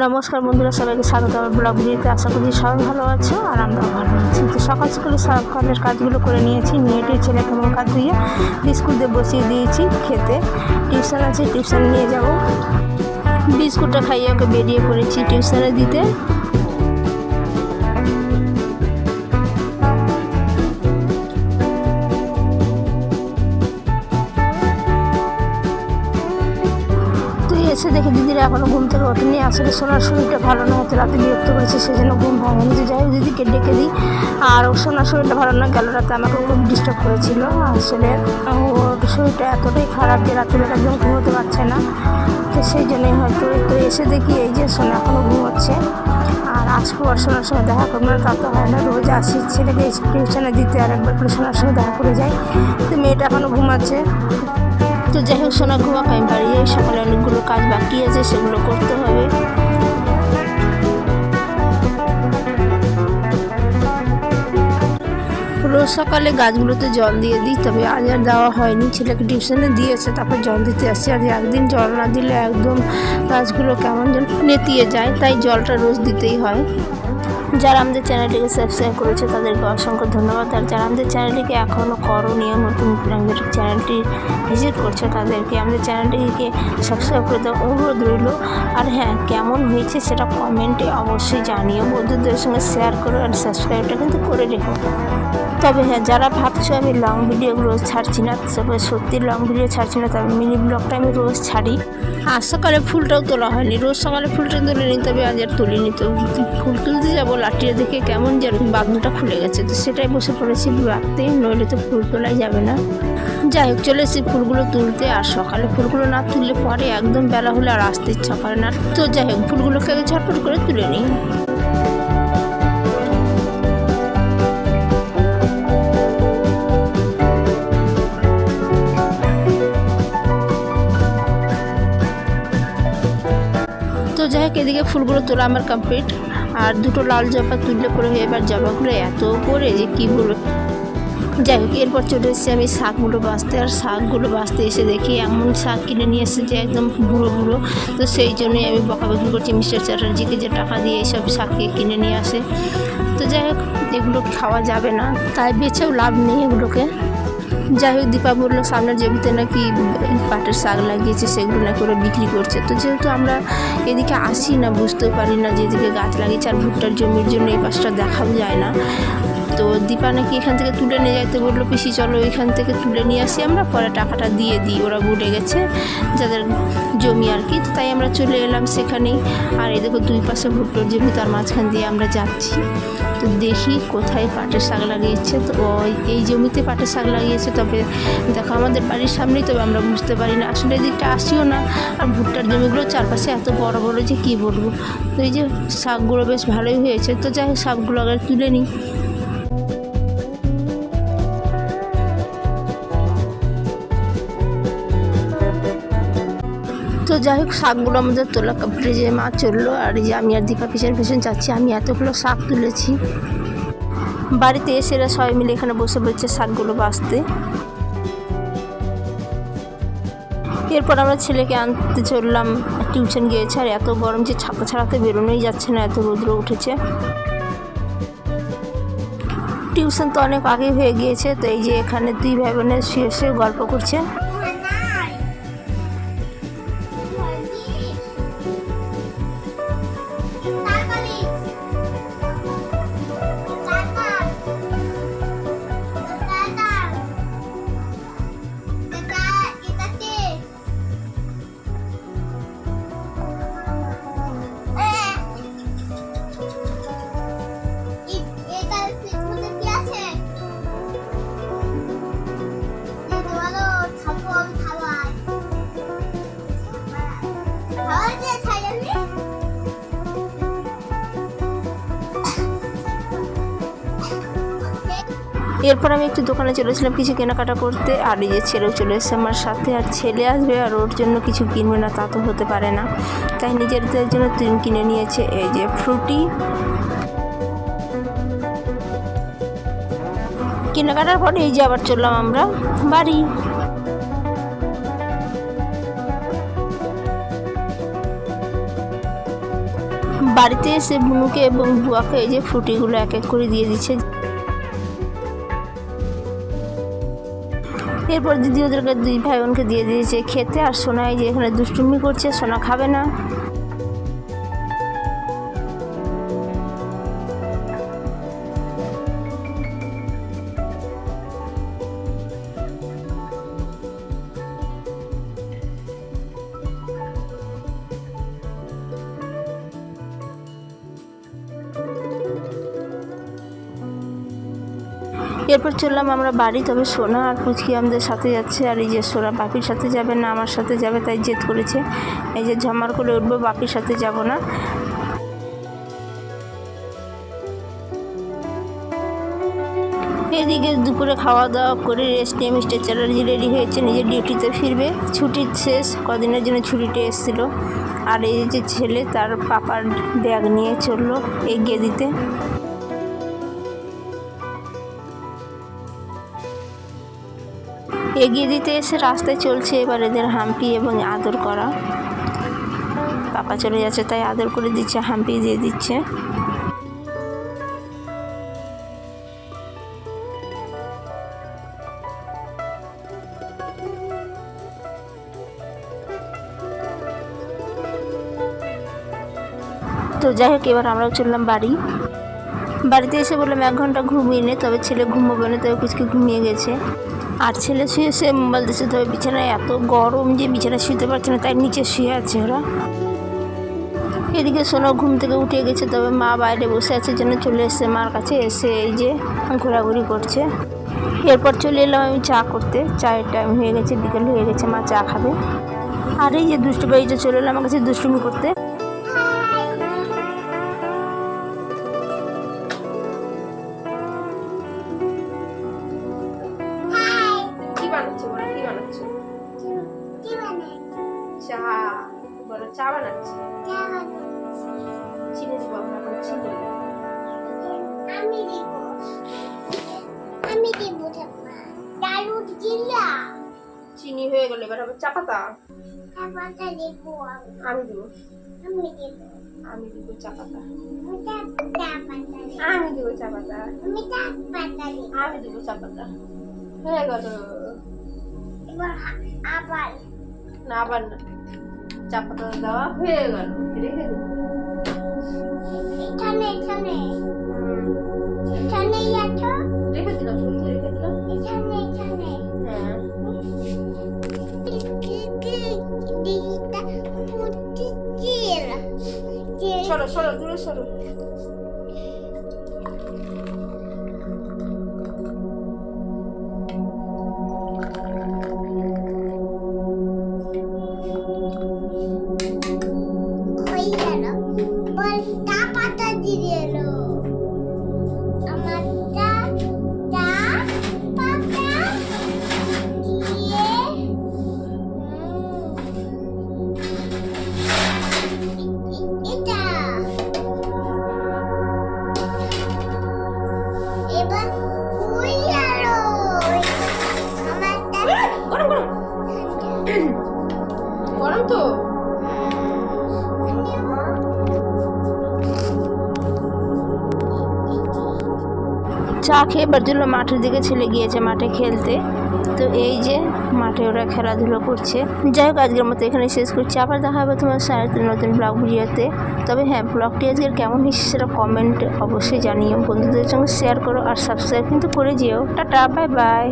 নমস্কার বন্ধুরা, সবাইকে স্বাগত আমার ব্লগ ভিডিওতে। আশা করি সবাই ভালো আছো আর আমরাও ভালো আছি। তো সকাল সকালের কাজগুলো করে নিয়েছি, নিয়ে ছেলেকে মুখ হাত ধুয়ে বিস্কুট দিয়ে বসিয়ে দিয়েছি খেতে। টিউশন আছে, টিউশন নিয়ে যাব। বিস্কুটটা খাইয়ে ওকে বেরিয়ে পড়েছি টিউশনে দিতে। এসে দেখি দিদিরা এখনও ঘুম থেকে ওঠেনি। আসলে সোনার শরীরটা ভালো না, হতে রাতে বিরক্ত করেছে, সেজন্য ঘুম ভাঙেনি। যে যাই হোক দিদিকে ডেকে দিই। আর সোনার শরীরটা ভালো না, গেল রাতে আমাকে খুব ডিস্টার্ব করেছিল। আসলে ওর শরীরটা এতটাই খারাপ যে রাত্রিবেলা একদম ঘুমোতে পারছে না। তো সেই জন্যই হয়তো তো এসে দেখি এই যে সোনা এখনও ঘুমোচ্ছে। আর আসবো আর সোনার সঙ্গে দেখা করবো না তা তো হয় না, রোজ আসি ছেলেকে টিউশনে দিতে আর একবার করে সোনার সঙ্গে দেখা করে যাই। তো মেয়েটা এখনও ঘুমাচ্ছে। তো যাই হোক সোনা ঘুমাক, আমি বাড়ি যাই। সকালে অনেকগুলো কাজ বাকি আছে, সেগুলো করতে হবে। রোজ সকালে গাছগুলোতে জল দিয়ে দিই, তবে আজ আর দেওয়া হয়নি। ছেলেকে টিউশনে দিয়েছে, তারপর জল দিতে আসছি। আজ একদিন জল না দিলে একদম গাছগুলো কেমন যেন নেতিয়ে যায়, তাই জলটা রোজ দিতেই হয়। যারা আমাদের চ্যানেলটিকে সাবস্ক্রাইব করেছে তাদেরকে অসংখ্য ধন্যবাদ। আর যারা আমাদের চ্যানেলটিকে এখনও করোনি, নতুন আমাদের চ্যানেলটি ভিজিট করছে, তাদেরকে আমাদের চ্যানেলটিকে সাবস্ক্রাইব করে দেওয়ার অনুরোধ রইল। আর হ্যাঁ, কেমন হয়েছে সেটা কমেন্টে অবশ্যই জানিও, বন্ধুদের সঙ্গে শেয়ার করো আর সাবস্ক্রাইবটা কিন্তু করে রেখো। তবে হ্যাঁ, যারা ভাবছো আমি লং ভিডিওগুলো ছাড়ছি না, তবে সত্যি লং ভিডিও ছাড়ছি না, তবে মিনি ব্লগটা আমি রোজ ছাড়ি। আজ সকালে ফুলটাও তোলা হয়নি, রোজ সকালে ফুলটা তুলিনি, তবে আজ আর তুলিনি। তো ফুল তুলতে যাবো, লাঠিটা দেখে কেমন যেন বাঁধনটা খুলে গেছে, তো সেটাই বসে পড়েছি রাখতে, নইলে তো ফুল তোলাই যাবে না। যাই হোক চলে এসেছি ফুলগুলো তুলতে। আর সকালে ফুলগুলো না তুললে পরে একদম বেলা হলে আর আসতে ইচ্ছা করে না। তো যাই হোক ফুলগুলোকে আগে ঝটপট করে তুলে নিই। তো যাই হোক এদিকে ফুলগুলো তোলা আমার কমপ্লিট। আর দুটো লাল জবা তুললে পরে হয়ে, এবার জবাগুলো এত করে যে কী বলবো। যাই হোক এরপর চলে এসেছি আমি শাকগুলো বাছতে। আর শাকগুলো বাছতে এসে দেখি এমন শাক কিনে নিয়ে এসেছে যে একদম বুড়ো বুড়ো। তো সেই জন্যই আমি বকাবকি করছি মিস্টার চ্যাটার্জিকে, যে টাকা দিয়ে এইসব শাককে কিনে নিয়ে আসে। তো যাই হোক এগুলো খাওয়া যাবে না, তাই বেছেও লাভ নেই এগুলোকে। যাই হোক দীপা বললো সামনের জমিতে নাকি পাটের শাক লাগিয়েছে, সেগুলো না করে বিক্রি করছে। তো যেহেতু আমরা এদিকে আসি না, বুঝতেও পারি না যে এদিকে গাছ লাগিয়েছে। আর ভুট্টার জমির জন্য এই পাশটা দেখাও যায় না। তো দীপা নাকি এখান থেকে তুলে নিয়ে যাইতে বললো, পিসি চলো এখান থেকে তুলে নিয়ে আসি, আমরা পরে টাকাটা দিয়ে দিই। ওরা ভুলে গেছে যাদের জমি আর কি, তাই আমরা চলে এলাম সেখানেই। আর এই দেখো দুই পাশে ভুট্টার জমি, তার মাঝখান দিয়ে আমরা যাচ্ছি। তো দেখি কোথায় পাটের শাক লাগিয়েছে। তো এই জমিতে পাটের শাক লাগিয়েছে, তবে দেখো আমাদের বাড়ির সামনেই, তবে আমরা বুঝতে পারি না। আসলে এদিকটা আসিও না। আর ভুট্টার জমিগুলো চারপাশে এত বড় বড় যে কী বলবো। তো এই যে শাকগুলো বেশ ভালোই হয়েছে। তো যাই হোক শাকগুলো আগে তুলে নিই। তো যাই হোক শাকগুলো আমাদের তোলা কমপ্লিট, যে মা চললো। আর এই যে আমি আর দীপা পিছন পিছন যাচ্ছি। আমি এতগুলো শাক তুলেছি। বাড়িতে এসে এরা সবাই মিলে এখানে বসে পড়ছে শাকগুলো বাছতে। এরপর আমরা ছেলেকে আনতে চললাম, টিউশন গিয়েছে। আর এত গরম যে ছাতা ছাড়াতে বেরোনোই যাচ্ছে না, এত রৌদ্র উঠেছে। টিউশন তো অনেক আগে হয়ে গিয়েছে। তো এই যে এখানে দুই ভাই বোনের শুয়ে শুয়ে গল্প করছে। এরপর আমি একটু দোকানে চলেছিলাম কিছু কেনাকাটা করতে। আর এই যে ছেলেও চলে এসেছে আমার সাথে। আর ছেলে আসবে আর ওর জন্য কিছু কিনবে না তা তো হতে পারে না, তাই নিজেদের জন্য কিনে নিয়েছে এই যে ফ্রুটি। কেনাকাটার পরে এই যে আবার চললাম আমরা বাড়ি। বাড়িতে এসে বুনুকে এবং বুয়াকে এই যে ফ্রুটিগুলো এক এক করে দিয়ে দিচ্ছে। এরপর দিদি ওদেরকে দুই ভাই বোনকে দিয়ে দিয়েছে খেতে। আর সোনা এই যে এখানে দুষ্টুমি করছে, সোনা খাবে না। এরপর চললাম আমরা বাড়ি। তবে সোনা আর পুচকি আমাদের সাথে যাচ্ছে। আর এই যে সোনা বাপির সাথে যাবে না, আমার সাথে যাবে, তাই জেদ করেছে। এই যে ঝামার করে উঠবো, বাপির সাথে যাব না। এদিকে দুপুরে খাওয়া দাওয়া করে রেস্ট নিয়ে মিস্টার চ্যাটার্জি রেডি হয়েছে, নিজের ডিউটিতে ফিরবে। ছুটির শেষ, কদিনের জন্য ছুটিতে এসেছিলো। আর এই যে ছেলে তার পাপার ব্যাগ নিয়ে চললো এগিয়ে দিতে। এগিয়ে দিতে এসে রাস্তায় চলছে এবার এদের হাম্পি এবং আদর করা। পাপা চলে যাচ্ছে তাই আদর করে দিচ্ছে, হাম্পি দিয়ে দিচ্ছে। তো যাই হোক, এবার আমরাও চললাম বাড়ি। বাড়িতে এসে বললাম 1 ঘন্টা ঘুমিয়ে নে, তবে ছেলে ঘুমোবে না, তবে কুচকে ঘুমিয়ে গেছে। আর ছেলে শুয়ে শুয়ে মোবাইল দিচ্ছে। তবে বিছানায় এত গরম যে বিছানায় শুতে পারছে না, তাই নিচে শুয়ে আছে ওরা। এদিকে সোনা ঘুম থেকে উঠে গেছে, তবে মা বাইরে বসে আছে জন্য চলে এসছে মার কাছে। এসে এই যে ঘোরাঘুরি করছে। এরপর চলে এলাম আমি চা করতে। চায়ের টাইম হয়ে গেছে, বিকেল হয়ে গেছে, মা চা খাবে। আর এই যে দুষ্টু ভাইটা চলে এলাম আমার কাছে দুষ্টুমি করতে। চা বানাচ্ছি, চিনি দিব আপনাকে, চিনি আমি দিব চিনি হয়ে গেল। এবার হবে চা পাতা, আমি দিব চা পাতা, আমি দিব চা পাতা, আমি দিব চা পাতা। হয়ে গেল। আবার না, আবার না, চা পাতা দেওয়া হয়ে গেল। রেখে দেবো রেখে দিলাম, রেখে দিলাম। হ্যাঁ, সরো সরো, দূরে সরো। গরম তো। চা খেয়ে এবার জন্য মাঠের দিকে ছেলে গিয়েছে মাঠে খেলতে। তো এই যে মাঠে ওরা খেলাধুলো করছে। যাই হোক, আজকের মতো এখানে শেষ করছি। আবার দেখা হবে তোমার সাথে নতুন ব্লগ ভিডিওতে। তবে হ্যাঁ, ব্লগটি আজকের কেমন হয়েছে সেটা কমেন্ট অবশ্যই জানিও। বন্ধুদের সঙ্গে শেয়ার করো আর সাবস্ক্রাইব কিন্তু করে যেও। Tata, bye bye.